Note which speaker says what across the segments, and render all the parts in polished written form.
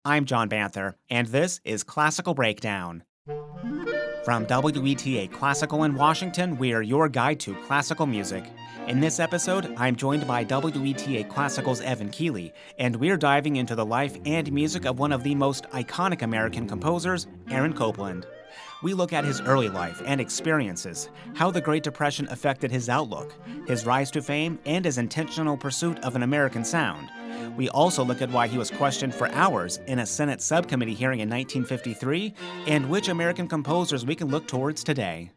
Speaker 1: I'm John Banther, and this is Classical Breakdown. From WETA Classical in Washington, we are your guide to classical music. In this episode, I'm joined by WETA Classical's Evan Keely, and we're diving into the life and music of one of the most iconic American composers, Aaron Copland. We look at his early life and experiences, how the Great Depression affected his outlook, his rise to fame, and his intentional pursuit of an American sound. We also look at why he was questioned for hours in a Senate subcommittee hearing in 1953, and which American composers we can look towards today.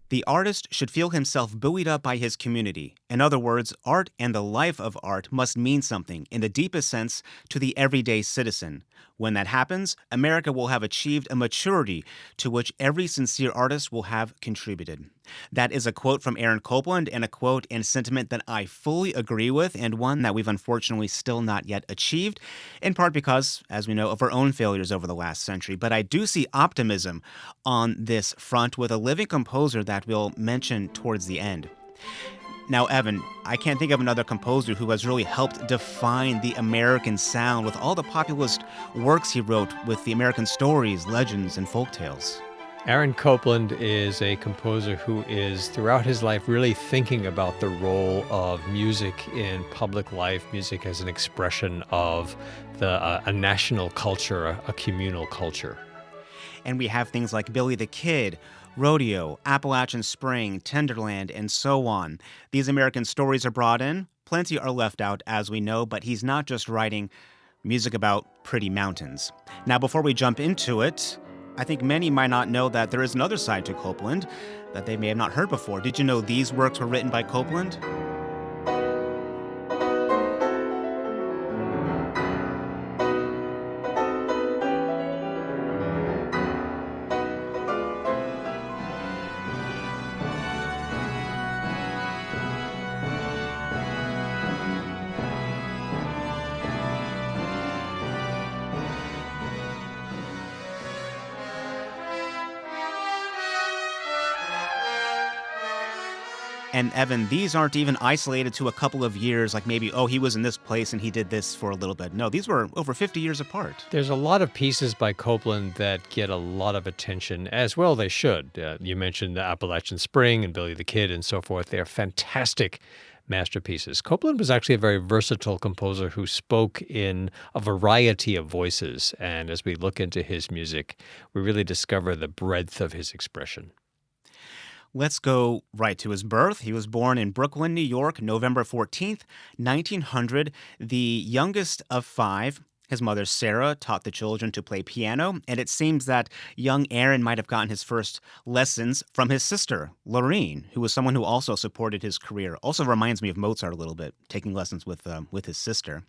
Speaker 1: The artist should feel himself buoyed up by his community. In other words, art and the life of art must mean something, in the deepest sense, to the everyday citizen. When that happens, America will have achieved a maturity to which every sincere artist will have contributed. That is a quote from Aaron Copland, and a quote and sentiment that I fully agree with, and one that we've unfortunately still not yet achieved, in part because, as we know, of our own failures over the last century. But I do see optimism on this front with a living composer that we'll mention towards the end. Now, Evan, I can't think of another composer who has really helped define the American sound with all the populist works he wrote with the American stories, legends, and folktales.
Speaker 2: Aaron Copland is a composer who is, throughout his life, really thinking about the role of music in public life, music as an expression of a national culture, a communal culture.
Speaker 1: And we have things like Billy the Kid, Rodeo, Appalachian Spring, Tenderland, and so on. These American stories are brought in. Plenty are left out, as we know, but he's not just writing music about pretty mountains. Now, before we jump into it, I think many might not know that there is another side to Copland that they may have not heard before. Did you know these works were written by Copland? And Evan, these aren't even isolated to a couple of years, like maybe, he was in this place and he did this for a little bit. No, these were over 50 years apart.
Speaker 2: There's a lot of pieces by Copland that get a lot of attention, as well they should. You mentioned the Appalachian Spring and Billy the Kid and so forth. They're fantastic masterpieces. Copland was actually a very versatile composer who spoke in a variety of voices. And as we look into his music, we really discover the breadth of his expression.
Speaker 1: Let's go right to his birth. He was born in Brooklyn, New York, November 14th, 1900, the youngest of five. His mother, Sarah, taught the children to play piano, and it seems that young Aaron might have gotten his first lessons from his sister, Lorene, who was someone who also supported his career. Also reminds me of Mozart a little bit, taking lessons with his sister.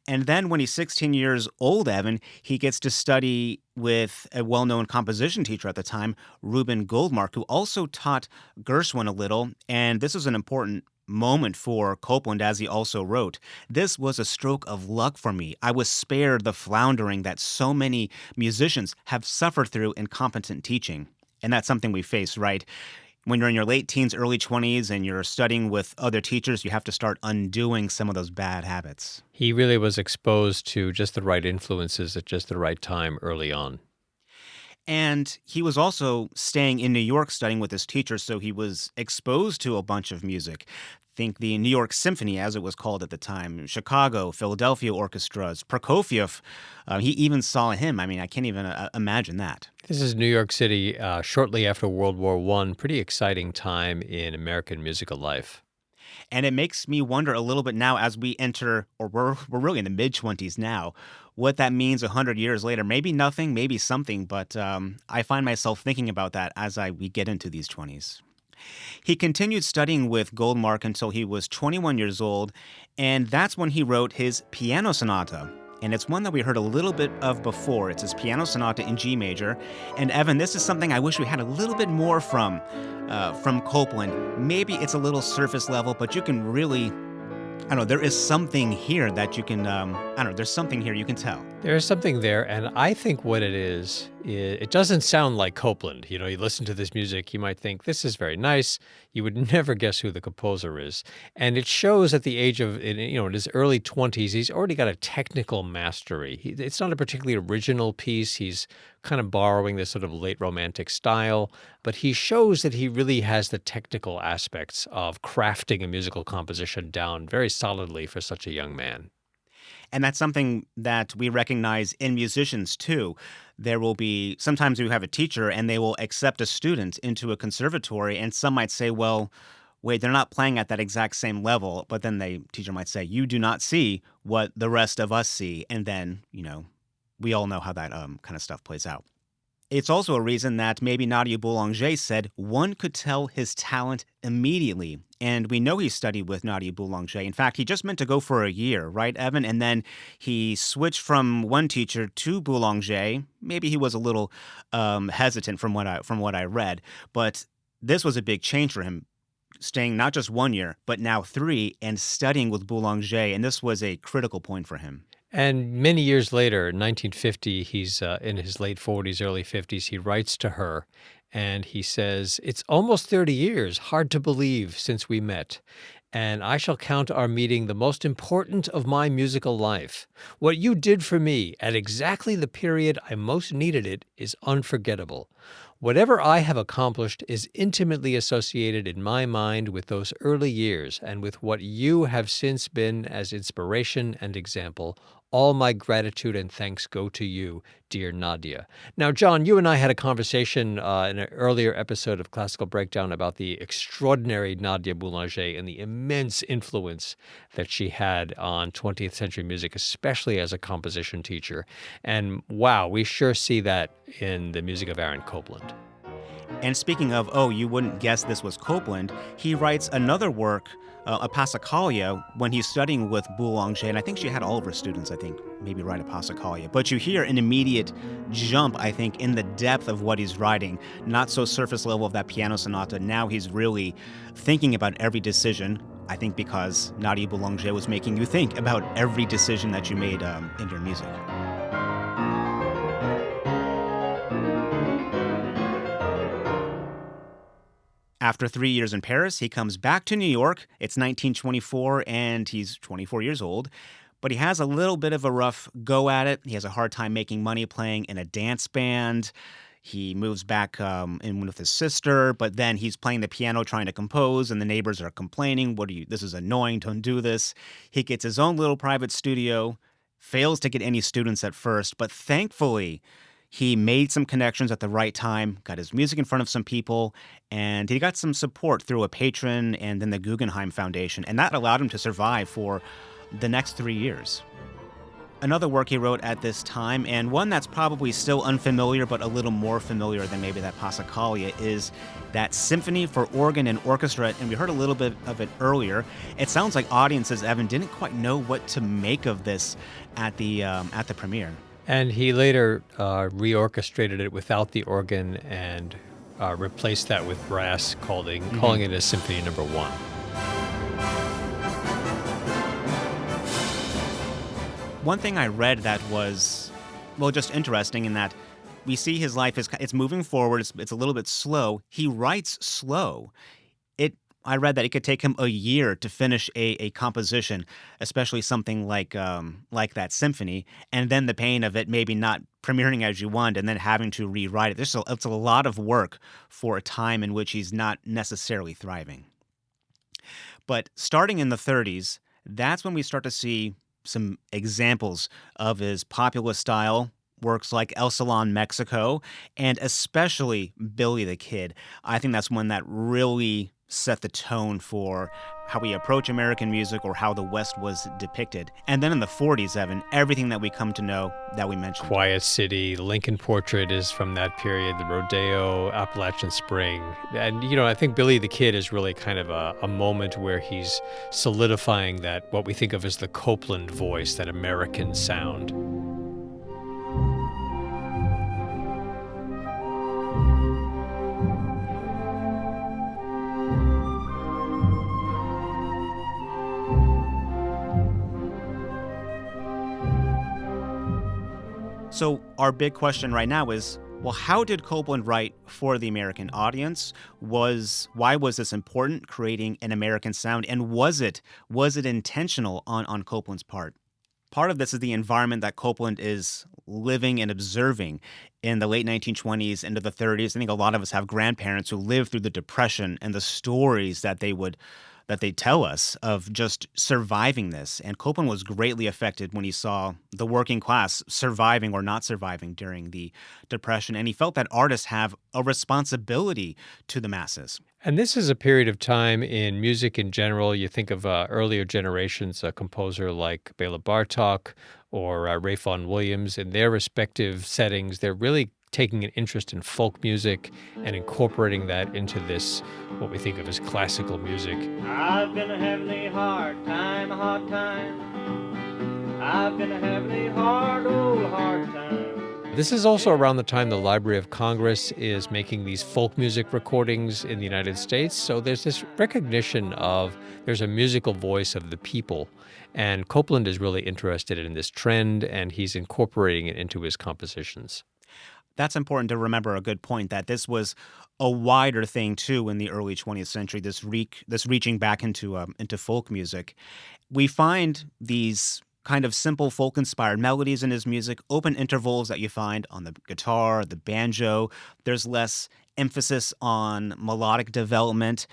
Speaker 1: And then when he's 16 years old, Evan, he gets to study with a well-known composition teacher at the time, Reuben Goldmark, who also taught Gershwin a little. And this is an important moment for Copland, as he also wrote. This was a stroke of luck for me. I was spared the floundering that so many musicians have suffered through incompetent teaching. And that's something we face, right? When you're in your late teens, early 20s, and you're studying with other teachers, you have to start undoing some of those bad habits.
Speaker 2: He really was exposed to just the right influences at just the right time early on.
Speaker 1: And he was also staying in New York studying with his teacher, so he was exposed to a bunch of music. Think the New York Symphony, as it was called at the time, Chicago, Philadelphia orchestras, Prokofiev. He even saw him. I mean, I can't even imagine that.
Speaker 2: This is New York City shortly after World War I. Pretty exciting time in American musical life.
Speaker 1: And it makes me wonder a little bit now as we enter, or we're really in the mid-20s now, what that means 100 years later. Maybe nothing, maybe something, but I find myself thinking about that as we get into these 20s. He continued studying with Goldmark until he was 21 years old, and that's when he wrote his Piano Sonata. And it's one that we heard a little bit of before. It's his Piano Sonata in G major. And Evan, this is something I wish we had a little bit more from Copland. Maybe it's a little surface level, but you can really, there is something here that you can, there's something here you can tell.
Speaker 2: There's something there, and I think what it is, it doesn't sound like Copland. You know, you listen to this music, you might think, this is very nice. You would never guess who the composer is. And it shows at the age of, in his early 20s, he's already got a technical mastery. It's not a particularly original piece. He's kind of borrowing this sort of late romantic style, but he shows that he really has the technical aspects of crafting a musical composition down very solidly for such a young man.
Speaker 1: And that's something that we recognize in musicians too. There will be sometimes you have a teacher and they will accept a student into a conservatory, and some might say, well, wait, they're not playing at that exact same level. But then the teacher might say, you do not see what the rest of us see. And then, we all know how that kind of stuff plays out. It's also a reason that maybe Nadia Boulanger said one could tell his talent immediately. And we know he studied with Nadia Boulanger. In fact, he just meant to go for a year, right, Evan? And then he switched from one teacher to Boulanger. Maybe he was a little hesitant from what I read. But this was a big change for him, staying not just 1 year, but now 3, and studying with Boulanger. And this was a critical point for him.
Speaker 2: And many years later, in 1950, he's in his late 40s, early 50s, he writes to her and he says, "It's almost 30 years, hard to believe, since we met. And I shall count our meeting the most important of my musical life. What you did for me at exactly the period I most needed it is unforgettable. Whatever I have accomplished is intimately associated in my mind with those early years and with what you have since been as inspiration and example. All my gratitude and thanks go to you, dear Nadia." Now, John, you and I had a conversation in an earlier episode of Classical Breakdown about the extraordinary Nadia Boulanger and the immense influence that she had on 20th century music, especially as a composition teacher. And wow, we sure see that in the music of Aaron Copland.
Speaker 1: And speaking of, you wouldn't guess this was Copland, he writes another work, a Passacaglia, when he's studying with Boulanger. And I think she had all of her students, maybe write a Passacaglia. But you hear an immediate jump, I think, in the depth of what he's writing. Not so surface level of that piano sonata. Now he's really thinking about every decision, I think because Nadia Boulanger was making you think about every decision that you made in your music. After 3 years in Paris, he comes back to New York. It's 1924, and he's 24 years old. But he has a little bit of a rough go at it. He has a hard time making money playing in a dance band. He moves back in with his sister, but then he's playing the piano trying to compose, and the neighbors are complaining, this is annoying, don't do this. He gets his own little private studio, fails to get any students at first, but thankfully, he made some connections at the right time, got his music in front of some people, and he got some support through a patron and then the Guggenheim Foundation, and that allowed him to survive for the next 3 years. Another work he wrote at this time, and one that's probably still unfamiliar but a little more familiar than maybe that Passacaglia, is that Symphony for Organ and Orchestra, and we heard a little bit of it earlier. It sounds like audiences, Evan, didn't quite know what to make of this at the premiere.
Speaker 2: And he later reorchestrated it without the organ and replaced that with brass, calling it a Symphony No. 1.
Speaker 1: One thing I read that was, just interesting in that we see his life it's moving forward. It's a little bit slow. He writes slow. I read that it could take him a year to finish a composition, especially something like that symphony, and then the pain of it maybe not premiering as you want and then having to rewrite it. It's a lot of work for a time in which he's not necessarily thriving. But starting in the 30s, that's when we start to see some examples of his populist style, works like El Salon, Mexico, and especially Billy the Kid. I think that's one that really set the tone for how we approach American music or how the West was depicted. And then in the 40s, Evan, everything that we come to know that we mentioned.
Speaker 2: Quiet City, Lincoln Portrait is from that period, the Rodeo, Appalachian Spring. And, I think Billy the Kid is really kind of a moment where he's solidifying that, what we think of as the Copland voice, that American sound.
Speaker 1: So our big question right now is, well, how did Copland write for the American audience? Why was this important, creating an American sound? And was it intentional on Copland's part? Part of this is the environment that Copland is living and observing in the late 1920s into the 30s. I think a lot of us have grandparents who lived through the Depression, and the stories that they tell us of just surviving this. And Copland was greatly affected when he saw the working class surviving or not surviving during the Depression. And he felt that artists have a responsibility to the masses.
Speaker 2: And this is a period of time in music in general. You think of earlier generations, a composer like Bela Bartok or Ray Vaughan Williams. In their respective settings, they're really taking an interest in folk music and incorporating that into this, what we think of as classical music.
Speaker 3: I've been having a hard time, a hard time. I've been having a hard, old hard time.
Speaker 2: This is also around the time the Library of Congress is making these folk music recordings in the United States. So there's this recognition of there's a musical voice of the people. And Copland is really interested in this trend, and he's incorporating it into his compositions.
Speaker 1: That's important to remember, a good point, that this was a wider thing, too, in the early 20th century, this reaching back into folk music. We find these kind of simple folk-inspired melodies in his music, open intervals that you find on the guitar, the banjo. There's less emphasis on melodic development,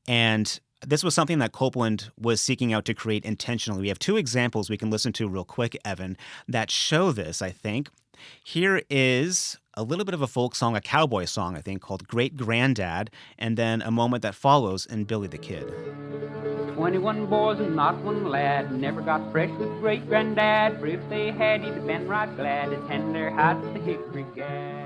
Speaker 1: and this was something that Copland was seeking out to create intentionally. We have two examples we can listen to real quick, Evan, that show this, I think. Here is a little bit of a folk song, a cowboy song, I think, called Great Granddad, and then a moment that follows in Billy the Kid.
Speaker 4: 21 boys and not one lad never got fresh with great granddad, for if they had, he'd have been right glad to tend their hat to the hickory gad.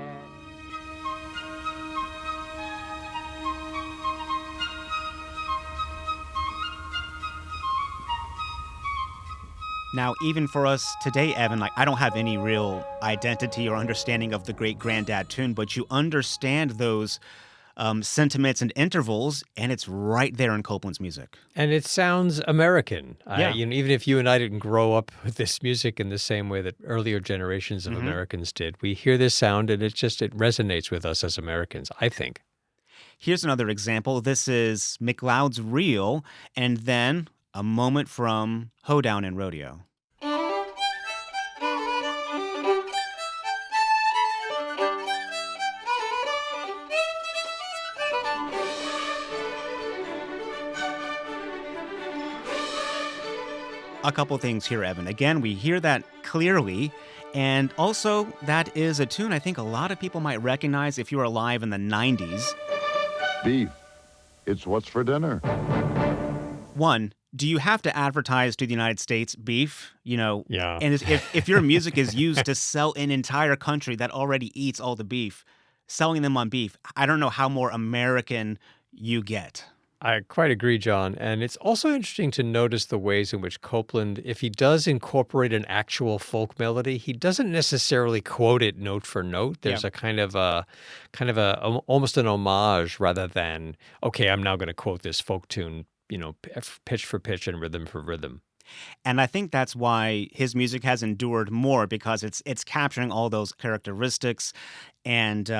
Speaker 1: Now, even for us today, Evan, I don't have any real identity or understanding of the Great Granddad tune, but you understand those sentiments and intervals, and it's right there in Copland's music.
Speaker 2: And it sounds American.
Speaker 1: Yeah.
Speaker 2: Even if you and I didn't grow up with this music in the same way that earlier generations of Americans did, we hear this sound and it resonates with us as Americans, I think.
Speaker 1: Here's another example. This is McLeod's Reel, and then a moment from Hoedown and Rodeo. A couple things here, Evan. Again, we hear that clearly, and also that is a tune I think a lot of people might recognize if you were alive in the 90s.
Speaker 5: Beef. It's what's for dinner.
Speaker 1: One, do you have to advertise to the United States beef?
Speaker 2: Yeah.
Speaker 1: And if your music is used to sell an entire country that already eats all the beef, selling them on beef, I don't know how more American you get.
Speaker 2: I quite agree, John. And it's also interesting to notice the ways in which Copland, if he does incorporate an actual folk melody, he doesn't necessarily quote it note for note. There's a kind of almost an homage rather than, okay, I'm now going to quote this folk tune, pitch for pitch and rhythm for rhythm.
Speaker 1: And I think that's why his music has endured more, because it's capturing all those characteristics and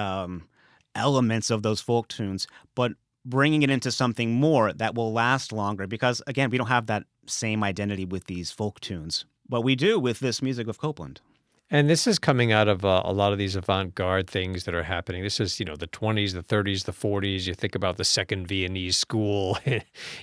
Speaker 1: elements of those folk tunes, but bringing it into something more that will last longer, because, again, we don't have that same identity with these folk tunes, but we do with this music of Copland.
Speaker 2: And this is coming out of a lot of these avant-garde things that are happening. This is, the 20s, the 30s, the 40s. You think about the Second Viennese School,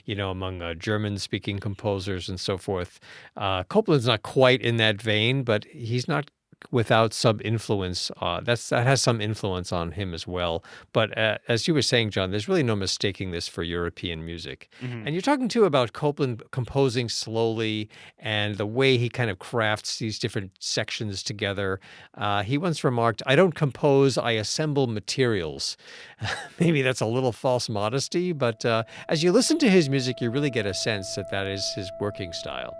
Speaker 2: among German-speaking composers and so forth. Copland's not quite in that vein, but he's not without some influence. That has some influence on him as well. But as you were saying, John, there's really no mistaking this for European music. Mm-hmm. And you're talking, too, about Copland composing slowly and the way he kind of crafts these different sections together. He once remarked, "I don't compose, I assemble materials." Maybe that's a little false modesty, but as you listen to his music, you really get a sense that is his working style.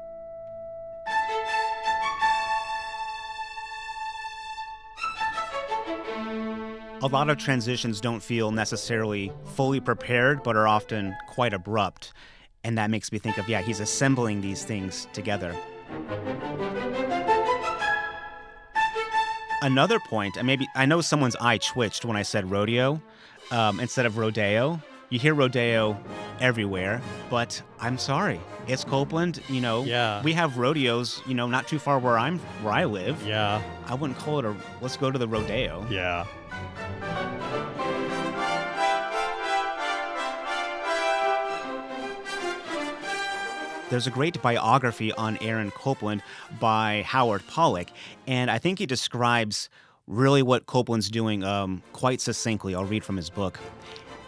Speaker 1: A lot of transitions don't feel necessarily fully prepared, but are often quite abrupt. And that makes me think of, he's assembling these things together. Another point, and maybe I know someone's eye twitched when I said rodeo instead of rodeo. You hear rodeo everywhere, but I'm sorry, it's Copeland.
Speaker 2: Yeah.
Speaker 1: We have rodeos, not too far where I live.
Speaker 2: Yeah.
Speaker 1: I wouldn't call it let's go to the rodeo.
Speaker 2: Yeah.
Speaker 1: There's a great biography on Aaron Copland by Howard Pollack, and I think he describes really what Copland's doing quite succinctly. I'll read from his book.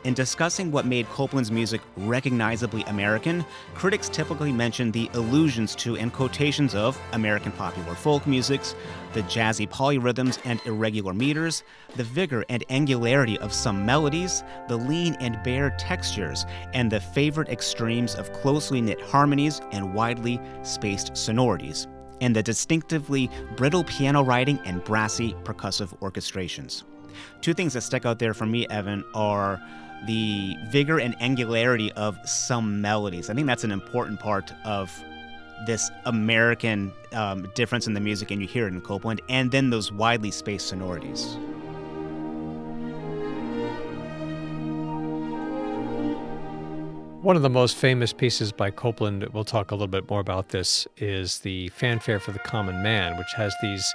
Speaker 1: In discussing what made Copland's music recognizably American, critics typically mention the allusions to and quotations of American popular folk musics, the jazzy polyrhythms and irregular meters, the vigor and angularity of some melodies, the lean and bare textures, and the favorite extremes of closely knit harmonies and widely spaced sonorities, and the distinctively brittle piano writing and brassy percussive orchestrations. Two things that stick out there for me, Evan, are the vigor and angularity of some melodies. I think that's an important part of this American difference in the music, and you hear it in Copland, and then those widely spaced sonorities.
Speaker 2: One of the most famous pieces by Copland, we'll talk a little bit more about this, is the Fanfare for the Common Man, which has these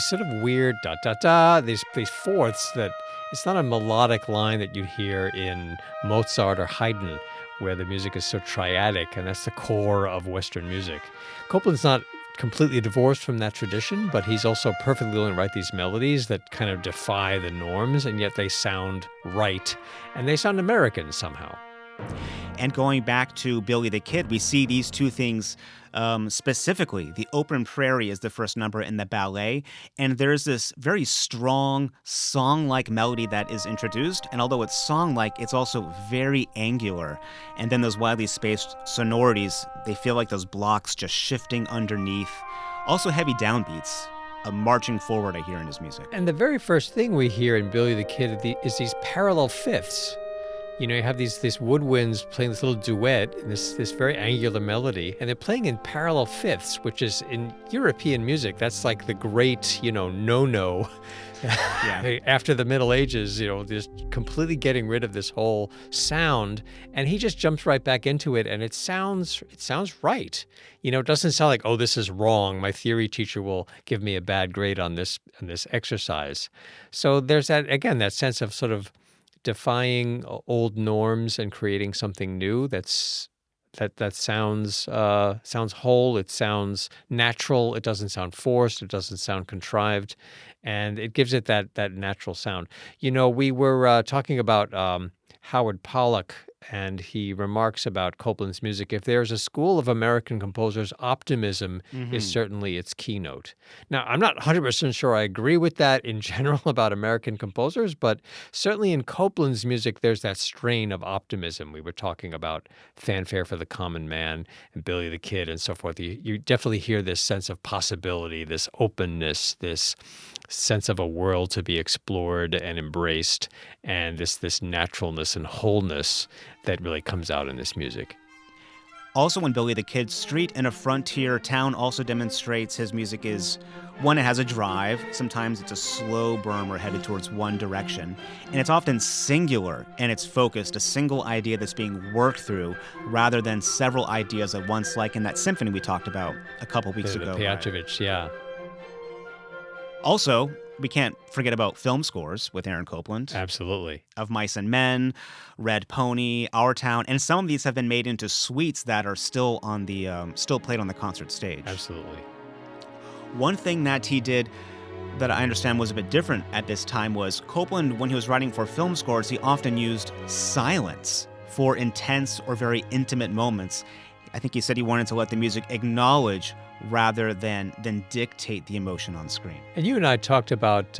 Speaker 2: sort of weird da-da-da, these fourths that it's not a melodic line that you hear in Mozart or Haydn, where the music is so triadic, and that's the core of Western music. Copland's not completely divorced from that tradition, but he's also perfectly willing to write these melodies that kind of defy the norms, and yet they sound right, and they sound American somehow.
Speaker 1: And going back to Billy the Kid, we see these two things specifically. The Open Prairie is the first number in the ballet, and there's this very strong song-like melody that is introduced, and although it's song-like, it's also very angular. And then those widely spaced sonorities, they feel like those blocks just shifting underneath. Also heavy downbeats. Marching forward, I hear in his music.
Speaker 2: And the very first thing we hear in Billy the Kid is these parallel fifths. You have these woodwinds playing this little duet and this very angular melody, and they're playing in parallel fifths, which is in European music, that's like the great, no-no. Yeah. After the Middle Ages, just completely getting rid of this whole sound, and he just jumps right back into it, and it sounds right. It doesn't sound like, oh, this is wrong. My theory teacher will give me a bad grade on this exercise. So there's that sense of sort of defying old norms and creating something new that sounds whole, it sounds natural, it doesn't sound forced, it doesn't sound contrived, and it gives it that natural sound. We were talking about Howard Pollack, and he remarks about Copland's music. If there's a school of American composers, optimism is certainly its keynote. Now, I'm not 100% sure I agree with that in general about American composers, but certainly in Copland's music, there's that strain of optimism. We were talking about Fanfare for the Common Man and Billy the Kid and so forth. You definitely hear this sense of possibility, this openness, this sense of a world to be explored and embraced, and this naturalness and wholeness that really comes out in this music.
Speaker 1: Also in Billy the Kid, street in a frontier town also demonstrates his music is one, it has a drive. Sometimes it's a slow burn or headed towards one direction. And it's often singular and it's focused, a single idea that's being worked through rather than several ideas at once, like in that symphony we talked about a couple weeks ago.
Speaker 2: Piatrovich, yeah.
Speaker 1: Also, we can't forget about film scores with Aaron Copland.
Speaker 2: Absolutely.
Speaker 1: Of Mice and Men, Red Pony, Our Town, and some of these have been made into suites that are still on the still played on the concert stage.
Speaker 2: Absolutely.
Speaker 1: One thing that he did that I understand was a bit different at this time was Copland, when he was writing for film scores, he often used silence for intense or very intimate moments. I think he said he wanted to let the music acknowledge rather than dictate the emotion on screen.
Speaker 2: And you and I talked about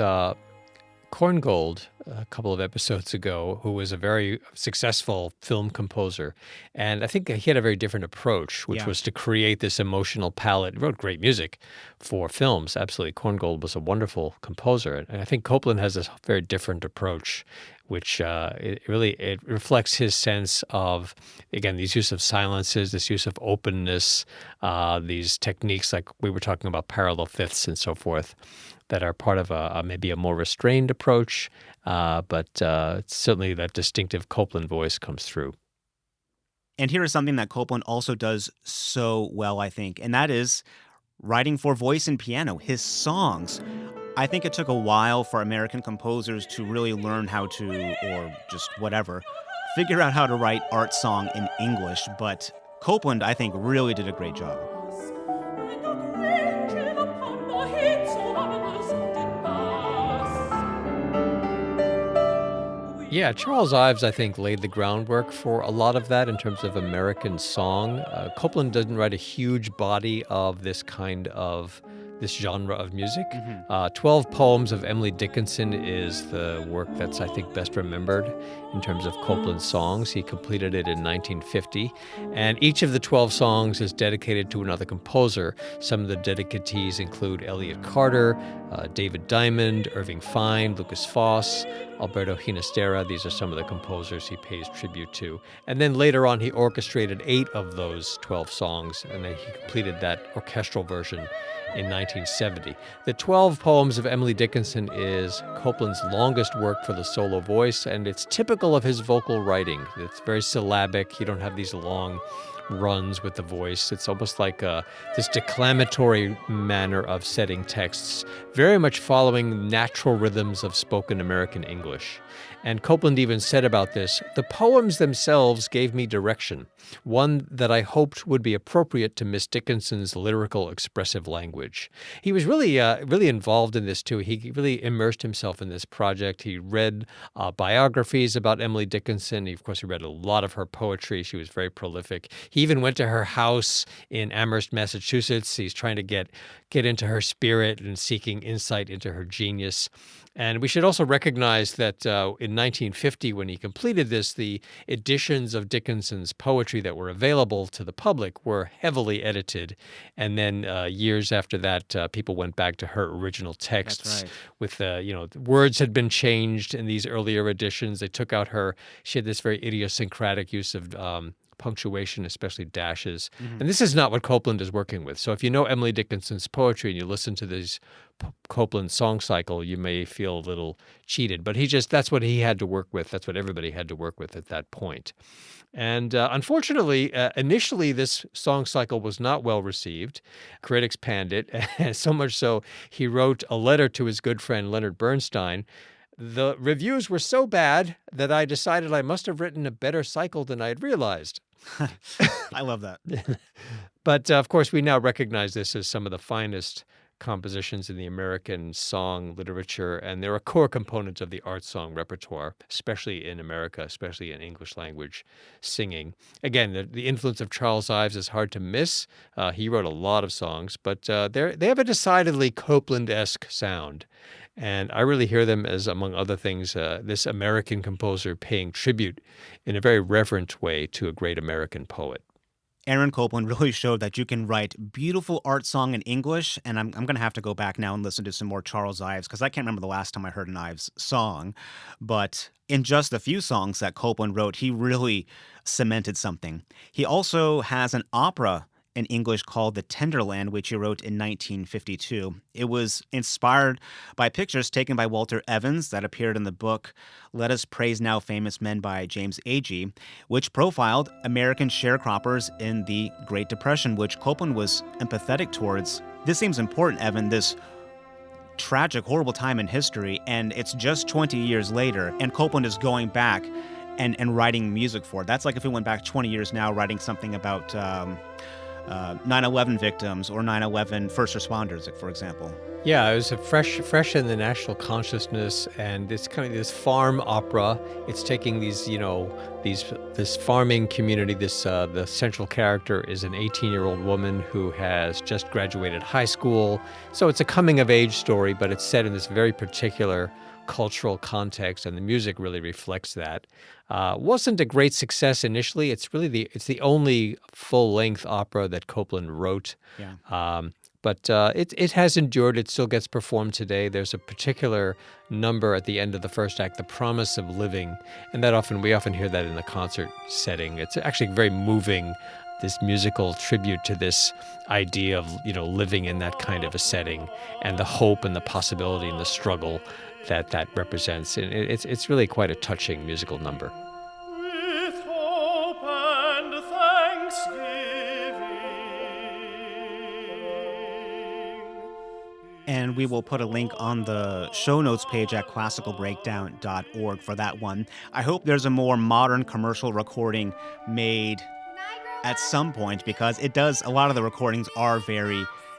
Speaker 2: Korngold a couple of episodes ago, who was a very successful film composer. And I think he had a very different approach, which
Speaker 1: Yeah.
Speaker 2: was to create this emotional palette. He wrote great music for films. Absolutely. Korngold was a wonderful composer. And I think Copland has this very different approach, which it reflects his sense of, again, these use of silences, this use of openness, these techniques like we were talking about, parallel fifths and so forth, that are part of maybe a more restrained approach, but certainly that distinctive Copland voice comes through.
Speaker 1: And here is something that Copland also does so well, I think, and that is writing for voice and piano. His songs, I think it took a while for American composers to really learn how to, or just whatever, figure out how to write art song in English, but Copland, I think, really did a great job.
Speaker 2: Yeah, Charles Ives, I think, laid the groundwork for a lot of that in terms of American song. Copland doesn't write a huge body of this genre of music. 12 Poems of Emily Dickinson is the work that's, I think, best remembered in terms of Copland's songs. He completed it in 1950, and each of the 12 songs is dedicated to another composer. Some of the dedicatees include Elliott Carter, David Diamond, Irving Fine, Lucas Foss, Alberto Ginastera. These are some of the composers he pays tribute to. And then later on, he orchestrated 8 of those 12 songs, and then he completed that orchestral version in 1970. The 12 Poems of Emily Dickinson is Copland's longest work for the solo voice, and it's typical of his vocal writing. It's very syllabic. You don't have these long runs with the voice. It's almost like this declamatory manner of setting texts, very much following natural rhythms of spoken American English. And Copland even said about this, "The poems themselves gave me direction, one that I hoped would be appropriate to Miss Dickinson's lyrical expressive language." He was really involved in this too. He really immersed himself in this project. He read biographies about Emily Dickinson. Of course, he read a lot of her poetry. She was very prolific. He even went to her house in Amherst, Massachusetts. He's trying to get into her spirit and seeking insight into her genius. And we should also recognize that in 1950, when he completed this, the editions of Dickinson's poetry that were available to the public were heavily edited. And then years after that, people went back to her original texts.
Speaker 1: That's right.
Speaker 2: With, words had been changed in these earlier editions. They took out she had this very idiosyncratic use of punctuation, especially dashes. And this is not what Copland is working with. So if you know Emily Dickinson's poetry and you listen to this Copland song cycle, you may feel a little cheated. But that's what he had to work with. That's what everybody had to work with at that point. And unfortunately, initially, this song cycle was not well received. Critics panned it, so much so he wrote a letter to his good friend Leonard Bernstein. "The reviews were so bad that I decided I must have written a better cycle than I had realized."
Speaker 1: I love that.
Speaker 2: But of course, we now recognize this as some of the finest compositions in the American song literature, and they're a core component of the art song repertoire, especially in America, especially in English language singing. Again, the influence of Charles Ives is hard to miss. He wrote a lot of songs, but they have a decidedly Copland-esque sound. And I really hear them as, among other things, this American composer paying tribute in a very reverent way to a great American poet.
Speaker 1: Aaron Copland really showed that you can write beautiful art song in English, and I'm going to have to go back now and listen to some more Charles Ives, because I can't remember the last time I heard an Ives song. But in just the few songs that Copland wrote, he really cemented something. He also has an opera in English called The Tenderland, which he wrote in 1952. It was inspired by pictures taken by Walter Evans that appeared in the book Let Us Praise Now Famous Men by James Agee, which profiled American sharecroppers in the Great Depression, which Copland was empathetic towards. This seems important, Evan, this tragic, horrible time in history, and it's just 20 years later, and Copland is going back and writing music for it. That's like if we went back 20 years now, writing something about 9/11 victims or 9/11 first responders, for example.
Speaker 2: Yeah, it was a fresh in the national consciousness, and it's kind of this farm opera. It's taking these, this farming community. The central character is an 18-year-old woman who has just graduated high school. So it's a coming of age story, but it's set in this very particular cultural context, and the music really reflects that. Wasn't a great success initially. It's the only full-length opera that Copland wrote.
Speaker 1: Yeah.
Speaker 2: But it has endured. It still gets performed today. There's a particular number at the end of the first act, "The Promise of Living," and we often hear that in a concert setting. It's actually very moving, this musical tribute to this idea of living in that kind of a setting, and the hope and the possibility and the struggle that represents. And it's really quite a touching musical number.
Speaker 6: With hope and thanksgiving.
Speaker 1: And we will put a link on the show notes page at classicalbreakdown.org for that one. I hope there's a more modern commercial recording made at some point, because a lot of the recordings are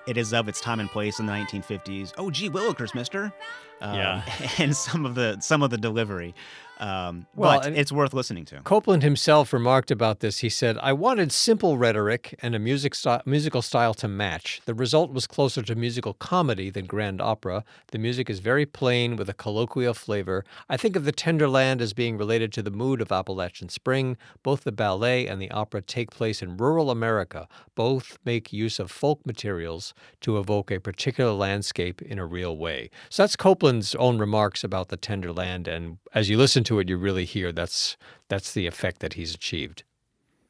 Speaker 1: it is of its time and place in the 1950s. Oh, gee willikers, mister.
Speaker 2: Yeah.
Speaker 1: And some of the delivery.
Speaker 2: Well,
Speaker 1: but it's worth listening to.
Speaker 2: Copland himself remarked about this. He said, "I wanted simple rhetoric and a musical style to match. The result was closer to musical comedy than grand opera. The music is very plain with a colloquial flavor. I think of the Tender Land as being related to the mood of Appalachian Spring. Both the ballet and the opera take place in rural America. Both make use of folk materials to evoke a particular landscape in a real way." So that's Copland's own remarks about the Tender Land, and as you listen to it, you really hear that's the effect that he's achieved.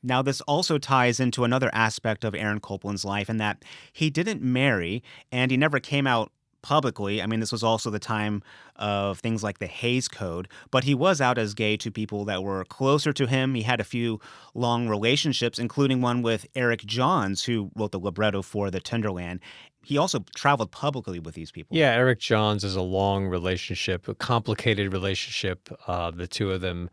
Speaker 1: Now, this also ties into another aspect of Aaron Copland's life, in that he didn't marry and he never came out publicly. I mean, this was also the time of things like the Hays Code, but he was out as gay to people that were closer to him. He had a few long relationships, including one with Eric Johns, who wrote the libretto for The Tenderland. He also traveled publicly with these people.
Speaker 2: Yeah, Eric Johns is a long relationship, a complicated relationship. The two of them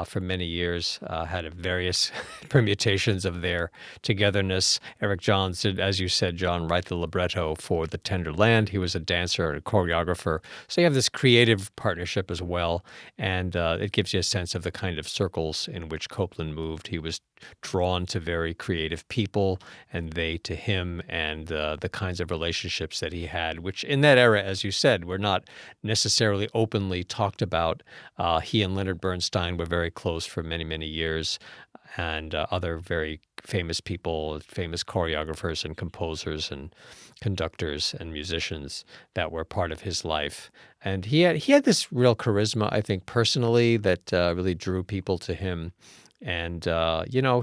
Speaker 2: for many years had various permutations of their togetherness. Eric Johns did, as you said, John, write the libretto for The Tender Land. He was a dancer and a choreographer. So you have this creative partnership as well, and it gives you a sense of the kind of circles in which Copland moved. He was drawn to very creative people, and they to him, and the kinds of relationships that he had, which in that era, as you said, were not necessarily openly talked about. He and Leonard Bernstein were very close for many, many years, and other very famous people, famous choreographers and composers and conductors and musicians that were part of his life. And he had this real charisma, I think, personally, that really drew people to him. And,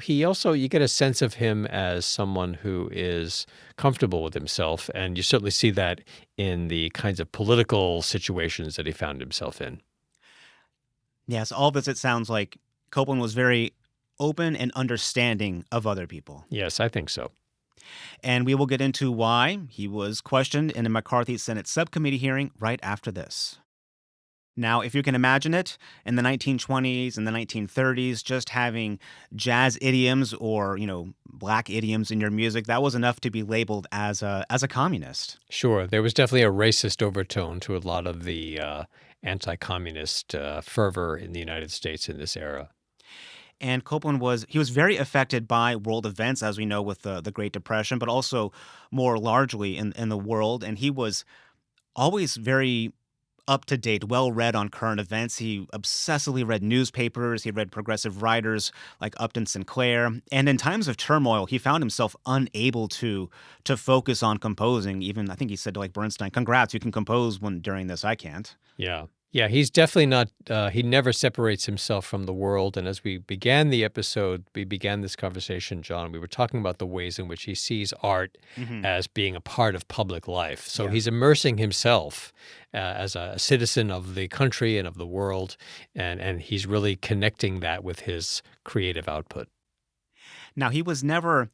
Speaker 2: he also, you get a sense of him as someone who is comfortable with himself. And you certainly see that in the kinds of political situations that he found himself in.
Speaker 1: Yes, all this, it sounds like Copland was very open and understanding of other people.
Speaker 2: Yes, I think so.
Speaker 1: And we will get into why he was questioned in a McCarthy Senate subcommittee hearing right after this. Now, if you can imagine it, in the 1920s and the 1930s, just having jazz idioms or, black idioms in your music, that was enough to be labeled as a communist.
Speaker 2: Sure. There was definitely a racist overtone to a lot of the anti-communist fervor in the United States in this era.
Speaker 1: And Copland was very affected by world events, as we know, with the Great Depression, but also more largely in the world. And he was always very up-to-date, well-read on current events. He obsessively read newspapers. He read progressive writers like Upton Sinclair. And in times of turmoil, he found himself unable to focus on composing. Even, I think he said to Bernstein, "Congrats, you can compose during this. I can't."
Speaker 2: Yeah. Yeah, he's definitely not, he never separates himself from the world. And as we began this conversation, John, we were talking about the ways in which he sees art as being a part of public life. So he's immersing himself as a citizen of the country and of the world, and he's really connecting that with his creative output.
Speaker 1: Now, he was never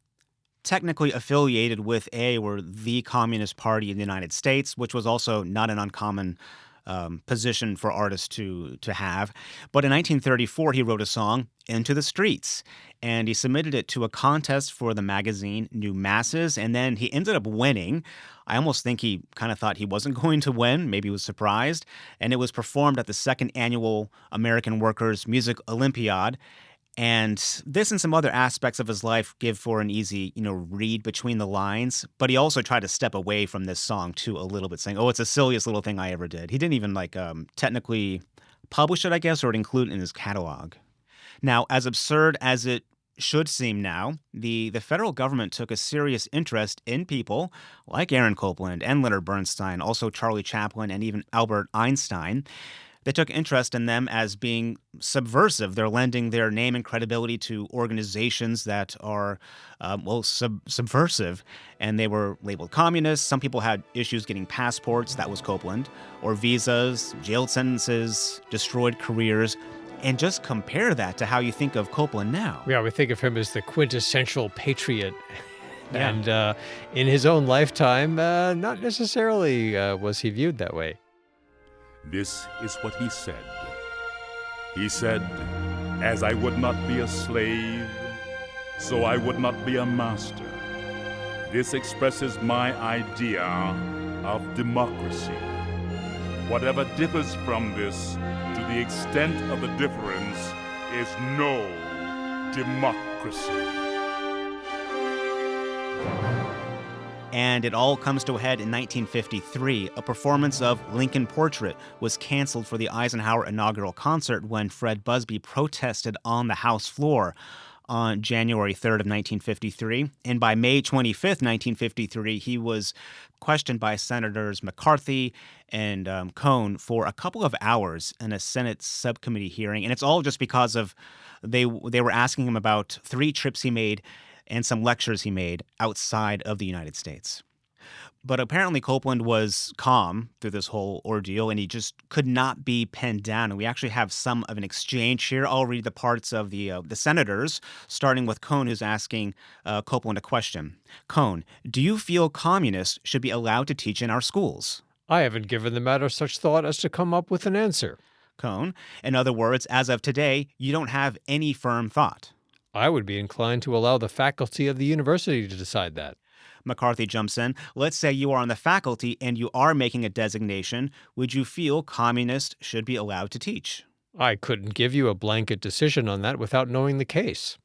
Speaker 1: technically affiliated with the Communist Party in the United States, which was also not an uncommon position for artists to have. But in 1934, he wrote a song, "Into the Streets," and he submitted it to a contest for the magazine New Masses, and then he ended up winning. I almost think he kind of thought he wasn't going to win. Maybe he was surprised. And it was performed at the second annual American Workers' Music Olympiad. And this and some other aspects of his life give for an easy, read between the lines. But he also tried to step away from this song too a little bit, saying, "Oh, it's the silliest little thing I ever did." He didn't even technically publish it, I guess, or include it in his catalog. Now, as absurd as it should seem now, the federal government took a serious interest in people like Aaron Copland and Leonard Bernstein, also Charlie Chaplin and even Albert Einstein. They took interest in them as being subversive. They're lending their name and credibility to organizations that are, subversive. And they were labeled communists. Some people had issues getting passports. That was Copland. Or visas, jail sentences, destroyed careers. And just compare that to how you think of Copland now.
Speaker 2: Yeah, we think of him as the quintessential patriot.
Speaker 1: Yeah.
Speaker 2: And in his own lifetime, not necessarily was he viewed that way.
Speaker 7: This is what he said. He said, "As I would not be a slave, so I would not be a master." This expresses my idea of democracy. Whatever differs from this, to the extent of the difference, is no democracy.
Speaker 1: And it all comes to a head in 1953. A performance of Lincoln Portrait was canceled for the Eisenhower inaugural concert when Fred Busby protested on the House floor on January 3rd of 1953. And by May 25th, 1953, he was questioned by Senators McCarthy and Cohn for a couple of hours in a Senate subcommittee hearing. And it's all just because of they were asking him about 3 trips he made and some lectures he made outside of the United States. But apparently Copland was calm through this whole ordeal, and he just could not be pinned down. And we actually have some of an exchange here. I'll read the parts of the senators, starting with Cohn, who's asking Copland a question. Cohn, do you feel communists should be allowed to teach in our schools?
Speaker 2: I haven't given the matter such thought as to come up with an answer.
Speaker 1: Cohn, in other words, as of today, you don't have any firm thought.
Speaker 2: I would be inclined to allow the faculty of the university to decide that.
Speaker 1: McCarthy jumps in. Let's say you are on the faculty and you are making a designation. Would you feel communists should be allowed to teach?
Speaker 2: I couldn't give you a blanket decision on that without knowing the case.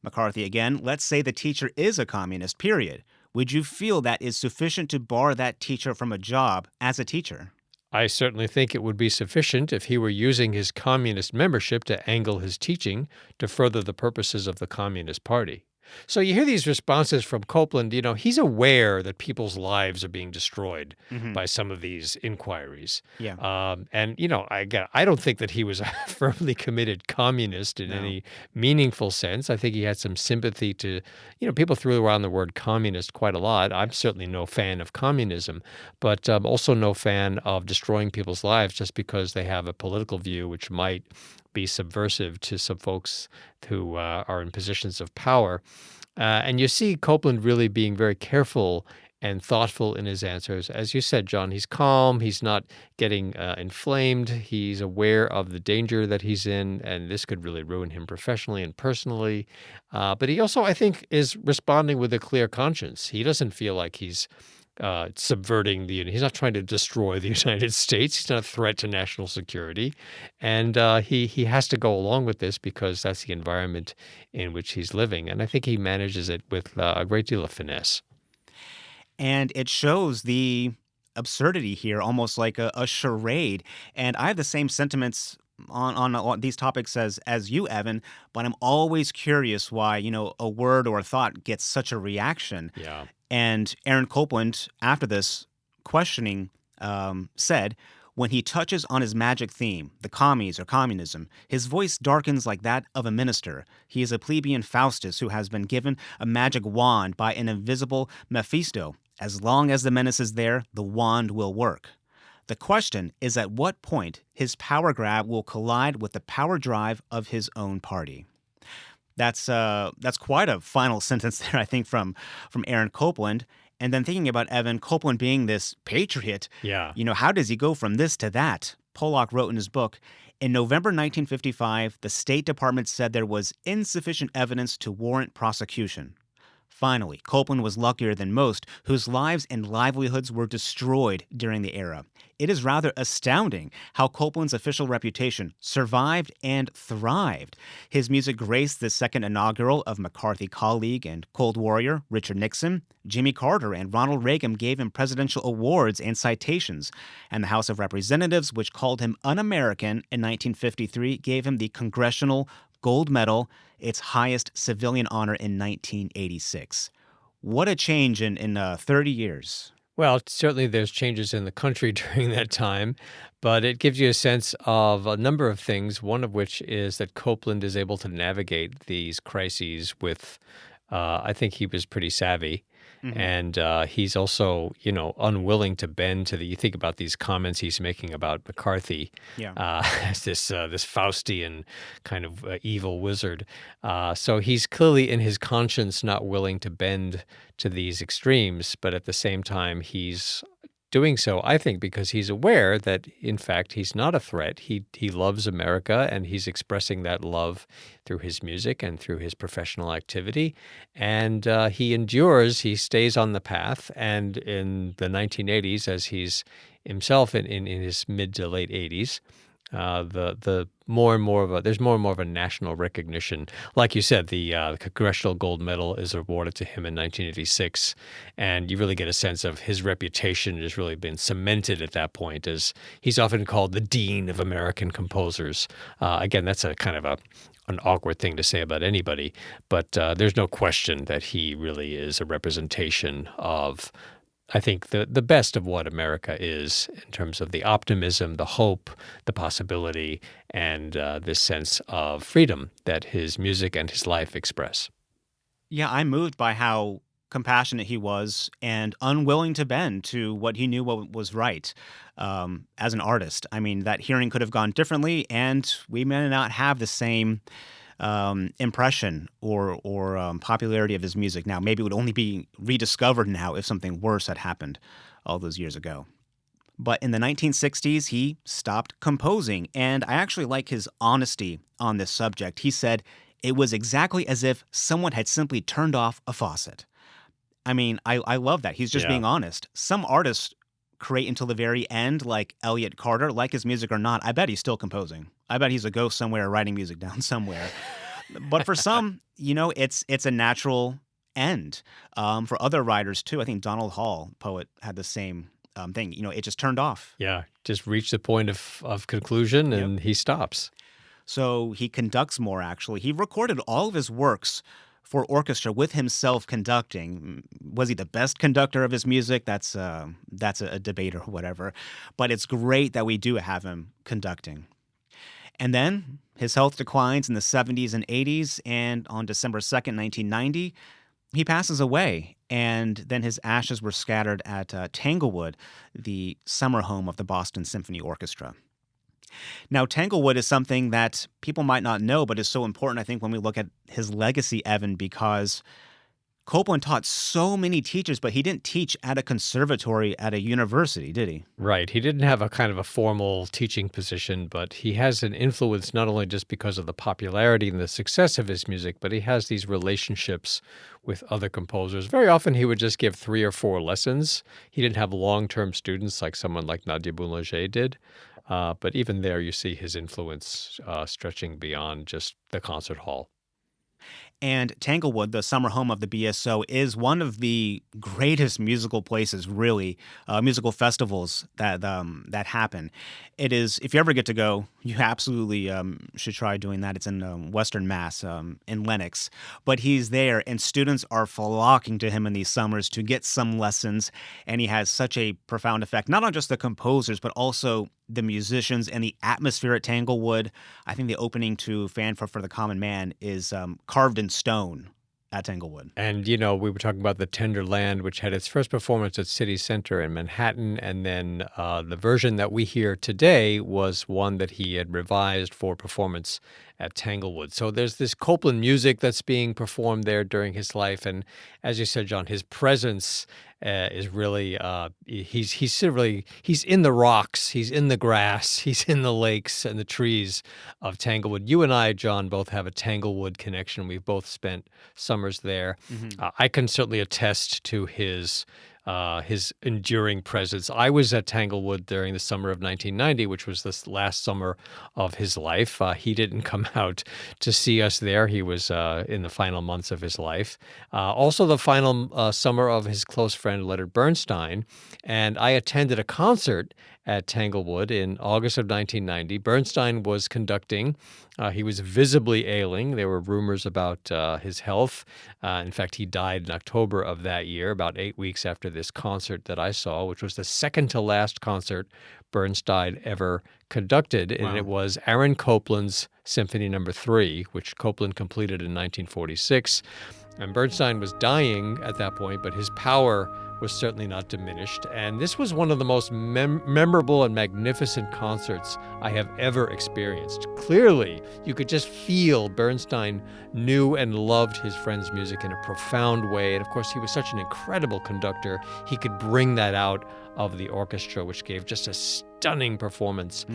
Speaker 1: McCarthy again. Let's say the teacher is a communist, period. Would you feel that is sufficient to bar that teacher from a job as a teacher?
Speaker 2: I certainly think it would be sufficient if he were using his communist membership to angle his teaching to further the purposes of the Communist Party. So you hear these responses from Copland. He's aware that people's lives are being destroyed by some of these inquiries.
Speaker 1: Yeah.
Speaker 2: I don't think that he was a firmly committed communist in any meaningful sense. I think he had some sympathy to, people threw around the word communist quite a lot. I'm certainly no fan of communism, but also no fan of destroying people's lives just because they have a political view which might be subversive to some folks who are in positions of power. And you see Copland really being very careful and thoughtful in his answers. As you said, John, he's calm. He's not getting inflamed. He's aware of the danger that he's in, and this could really ruin him professionally and personally. But he also, I think, is responding with a clear conscience. He doesn't feel like he's subverting he's not trying to destroy the United States. He's not a threat to national security. And he has to go along with this because that's the environment in which he's living. And I think he manages it with a great deal of finesse.
Speaker 1: And it shows the absurdity here, almost like a charade. And I have the same sentiments on these topics as you, Evan, but I'm always curious why, a word or a thought gets such a reaction.
Speaker 2: Yeah.
Speaker 1: And Aaron Copland, after this questioning, said, when he touches on his magic theme, the commies or communism, his voice darkens like that of a minister. He is a plebeian Faustus who has been given a magic wand by an invisible Mephisto. As long as the menace is there, the wand will work. The question is at what point his power grab will collide with the power drive of his own party. That's quite a final sentence there, I think, from Aaron Copland. And then thinking about Evan Copland being this patriot, how does he go from this to that? Pollock wrote in his book, in November 1955, the State Department said there was insufficient evidence to warrant prosecution. Finally, Copland was luckier than most, whose lives and livelihoods were destroyed during the era. It is rather astounding how Copland's official reputation survived and thrived. His music graced the second inaugural of McCarthy colleague and Cold Warrior Richard Nixon. Jimmy Carter and Ronald Reagan gave him presidential awards and citations, and the House of Representatives, which called him un-American in 1953, gave him the Congressional Gold Medal, its highest civilian honor in 1986. What a change in 30 years.
Speaker 2: Well, certainly there's changes in the country during that time, but it gives you a sense of a number of things, one of which is that Copland is able to navigate these crises with, I think he was pretty savvy. And he's also, unwilling to bend to you think about these comments he's making about McCarthy as this Faustian kind of evil wizard. So he's clearly in his conscience not willing to bend to these extremes, but at the same time, he's doing so, I think, because he's aware that, in fact, he's not a threat. He loves America, and he's expressing that love through his music and through his professional activity. And he endures, he stays on the path. And in the 1980s, as he's himself in his mid to late 80s, there's more and more of a national recognition. Like you said, the Congressional Gold Medal is awarded to him in 1986, and you really get a sense of his reputation has really been cemented at that point, as he's often called the Dean of American Composers. Again, that's a kind of an awkward thing to say about anybody, but there's no question that he really is a representation of, I think, the best of what America is in terms of the optimism, the hope, the possibility, and this sense of freedom that his music and his life express.
Speaker 1: Yeah, I'm moved by how compassionate he was and unwilling to bend to what he knew what was right as an artist. I mean, that hearing could have gone differently, and we may not have the same impression or popularity of his music now. Maybe it would only be rediscovered now if something worse had happened all those years ago. But in the 1960s, he stopped composing, and I actually like his honesty on this subject. He said it was exactly as if someone had simply turned off a faucet. I mean, I love that. He's just being honest. Some artists create until the very end, like Elliott Carter, like his music or not. I bet he's still composing. I bet he's a ghost somewhere writing music down somewhere. But for some, it's a natural end. For other writers, too, I think Donald Hall, poet, had the same thing. It just turned off.
Speaker 2: Yeah, just reached the point of conclusion, and he stops.
Speaker 1: So he conducts more, actually. He recorded all of his works for orchestra with himself conducting. Was he the best conductor of his music? That's a debate or whatever. But it's great that we do have him conducting. And then his health declines in the 70s and 80s, and on December 2nd, 1990, he passes away. And then his ashes were scattered at Tanglewood, the summer home of the Boston Symphony Orchestra. Now, Tanglewood is something that people might not know, but is so important, I think, when we look at his legacy, Evan, because Copland taught so many teachers, but he didn't teach at a conservatory at a university, did he?
Speaker 2: Right. He didn't have a kind of a formal teaching position, but he has an influence not only just because of the popularity and the success of his music, but he has these relationships with other composers. Very often he would just give 3 or 4 lessons. He didn't have long-term students like someone like Nadia Boulanger did. But even there, you see his influence stretching beyond just the concert hall.
Speaker 1: And Tanglewood, the summer home of the BSO, is one of the greatest musical places, really, musical festivals that happen. It is, if you ever get to go, you absolutely should try doing that. It's in Western Mass, in Lenox. But he's there, and students are flocking to him in these summers to get some lessons, and he has such a profound effect, not on just the composers, but also the musicians and the atmosphere at Tanglewood. I think the opening to Fanfare for the Common Man is carved in stone at Tanglewood.
Speaker 2: And, we were talking about The Tender Land, which had its first performance at City Center in Manhattan. And then the version that we hear today was one that he had revised for performance at Tanglewood. So there's this Copland music that's being performed there during his life. And as you said, John, his presence is really, he's in the rocks, he's in the grass, he's in the lakes and the trees of Tanglewood. You and I, John, both have a Tanglewood connection. We've both spent summers there. I can certainly attest to his enduring presence. I was at Tanglewood during the summer of 1990, which was the last summer of his life. He didn't come out to see us there. He was in the final months of his life. Also the final summer of his close friend Leonard Bernstein. And I attended a concert at Tanglewood in August of 1990. Bernstein was conducting. He was visibly ailing. There were rumors about his health. In fact, he died in October of that year, about 8 weeks after this concert that I saw, which was the second to last concert Bernstein ever conducted. And it was Aaron Copland's Symphony No. 3, which Copland completed in 1946. And Bernstein was dying at that point, but his power was certainly not diminished. And this was one of the most memorable and magnificent concerts I have ever experienced. Clearly, you could just feel Bernstein knew and loved his friend's music in a profound way. And of course, he was such an incredible conductor. He could bring that out of the orchestra, which gave just a stunning performance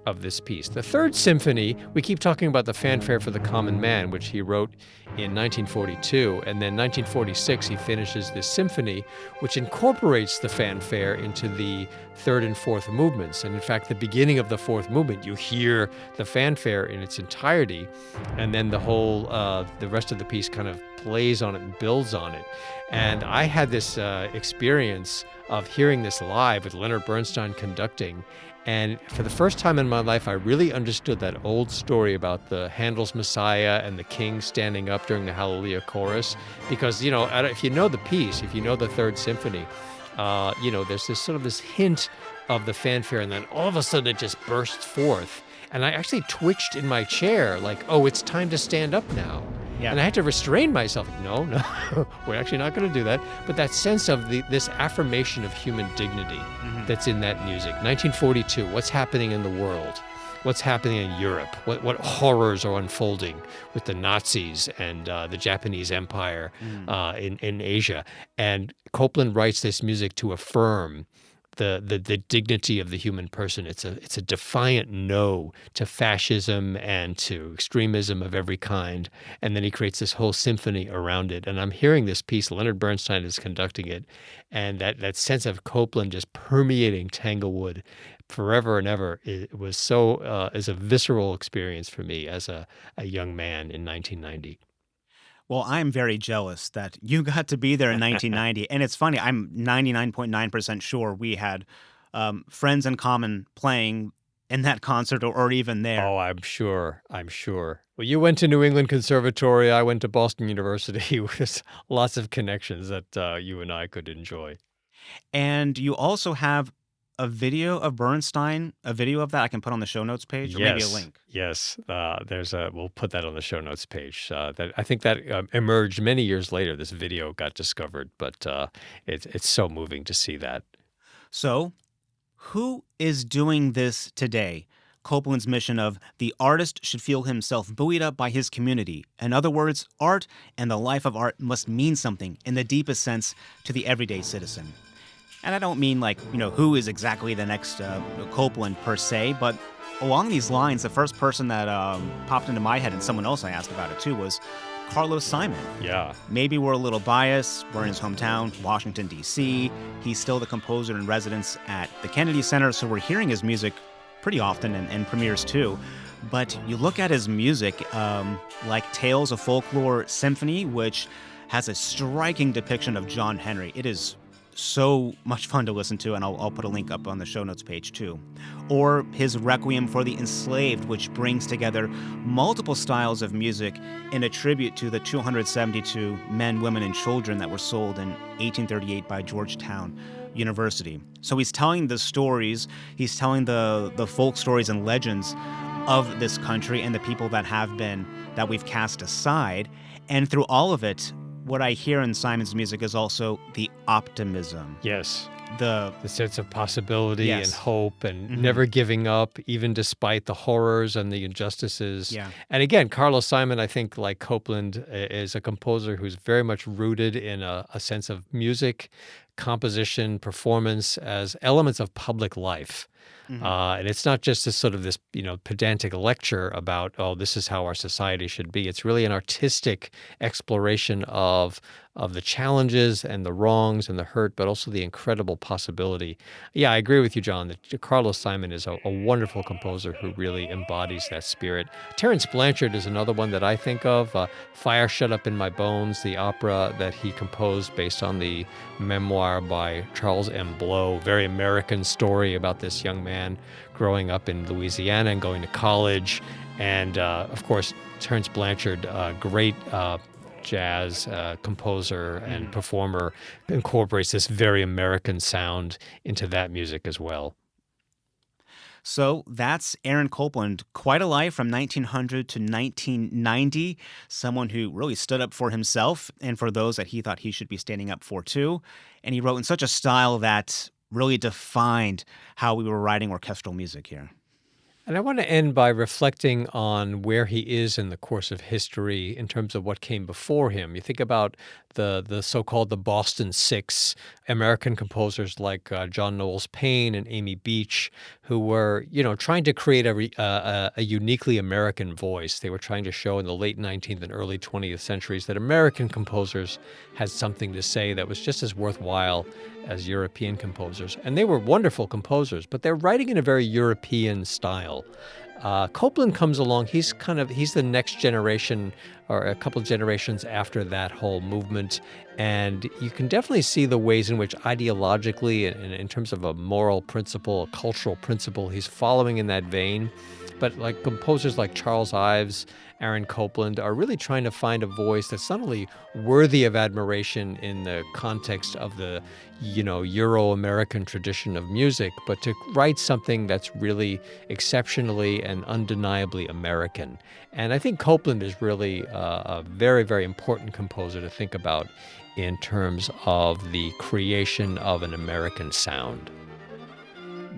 Speaker 2: of this piece. The Third Symphony, we keep talking about the Fanfare for the Common Man, which he wrote in 1942, and then 1946 he finishes this symphony, which incorporates the fanfare into the third and fourth movements. And in fact, the beginning of the fourth movement, you hear the fanfare in its entirety, and then the rest of the piece kind of plays on it and builds on it. And I had this experience of hearing this live with Leonard Bernstein conducting. And for the first time in my life, I really understood that old story about the Handel's Messiah and the king standing up during the Hallelujah chorus. Because, if you know the piece, if you know the Third Symphony, there's this sort of this hint of the fanfare, and then all of a sudden it just bursts forth. And I actually twitched in my chair like, oh, it's time to stand up now. Yeah. And I had to restrain myself. No, we're actually not going to do that. But that sense of this affirmation of human dignity that's in that music. 1942, what's happening in the world? What's happening in Europe? What horrors are unfolding with the Nazis and the Japanese Empire in Asia? And Copland writes this music to affirm the dignity of the human person. It's a defiant no to fascism and to extremism of every kind. And then he creates this whole symphony around it. And I'm hearing this piece, Leonard Bernstein is conducting it, and that sense of Copland just permeating Tanglewood forever and ever. It was so is a visceral experience for me as a young man in 1990.
Speaker 1: Well, I'm very jealous that you got to be there in 1990. And it's funny, I'm 99.9% sure we had friends in common playing in that concert or even there.
Speaker 2: Oh, I'm sure. Well, you went to New England Conservatory. I went to Boston University. There's lots of connections that you and I could enjoy.
Speaker 1: And you also have a video of Bernstein, a video of that I can put on the show notes page, or maybe a link.
Speaker 2: Yes, we'll put that on the show notes page. I think that emerged many years later. This video got discovered, but it's so moving to see that.
Speaker 1: So, who is doing this today? Copland's mission of the artist should feel himself buoyed up by his community. In other words, art and the life of art must mean something in the deepest sense to the everyday citizen. And I don't mean who is exactly the next Copland per se, but along these lines, the first person that popped into my head, and someone else I asked about it too, was Carlos Simon.
Speaker 2: Yeah.
Speaker 1: Maybe we're a little biased. We're in his hometown, Washington, D.C. He's still the composer in residence at the Kennedy Center, so we're hearing his music pretty often and premieres too. But you look at his music, like Tales of Folklore Symphony, which has a striking depiction of John Henry. It is so much fun to listen to, and I'll put a link up on the show notes page too. Or his Requiem for the Enslaved, which brings together multiple styles of music in a tribute to the 272 men, women, and children that were sold in 1838 by Georgetown University. So he's telling the stories, he's telling the folk stories and legends of this country and the people that we've cast aside. And through all of it, what I hear in Simon's music is also the optimism.
Speaker 2: Yes. The sense of possibility and
Speaker 1: Yes.
Speaker 2: hope and never giving up, even despite the horrors and the injustices.
Speaker 1: Yeah.
Speaker 2: And again, Carlos Simon, I think, like Copland, is a composer who's very much rooted in a sense of music, composition, performance as elements of public life. And it's not just this pedantic lecture about, oh, this is how our society should be. It's really an artistic exploration of the challenges and the wrongs and the hurt, but also the incredible possibility. Yeah, I agree with you, John, that Carlos Simon is a wonderful composer who really embodies that spirit. Terence Blanchard is another one that I think of. Fire Shut Up in My Bones, the opera that he composed based on the memoir by Charles M. Blow, very American story about this young man growing up in Louisiana and going to college. And, of course, Terence Blanchard, great jazz composer and performer, incorporates this very American sound into that music as well.
Speaker 1: So that's Aaron Copland, quite a life from 1900 to 1990, someone who really stood up for himself and for those that he thought he should be standing up for too. And he wrote in such a style that really defined how we were writing orchestral music here.
Speaker 2: And I want to end by reflecting on where he is in the course of history in terms of what came before him. You think about the so-called the Boston Six, American composers like John Knowles Paine and Amy Beach, who were, trying to create a uniquely American voice. They were trying to show in the late 19th and early 20th centuries that American composers had something to say that was just as worthwhile as European composers. And they were wonderful composers, but they're writing in a very European style. Copland comes along. He's the next generation or a couple of generations after that whole movement. And you can definitely see the ways in which ideologically and in terms of a moral principle, a cultural principle, he's following in that vein. But like composers like Charles Ives, Aaron Copland are really trying to find a voice that's not only worthy of admiration in the context of the, Euro-American tradition of music, but to write something that's really exceptionally and undeniably American. And I think Copland is really a very, very important composer to think about in terms of the creation of an American sound.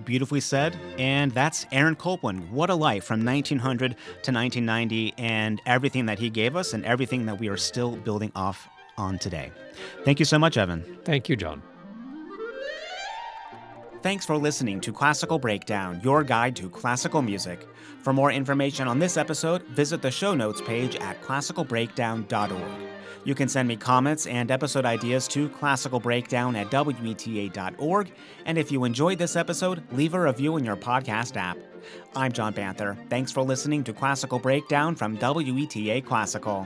Speaker 1: Beautifully said. And that's Aaron Copland. What a life from 1900 to 1990 and everything that he gave us and everything that we are still building off on today. Thank you so much, Evan.
Speaker 2: Thank you, John.
Speaker 1: Thanks for listening to Classical Breakdown, your guide to classical music. For more information on this episode, visit the show notes page at classicalbreakdown.org. You can send me comments and episode ideas to classicalbreakdown@weta.org. And if you enjoyed this episode, leave a review in your podcast app. I'm John Banther. Thanks for listening to Classical Breakdown from WETA Classical.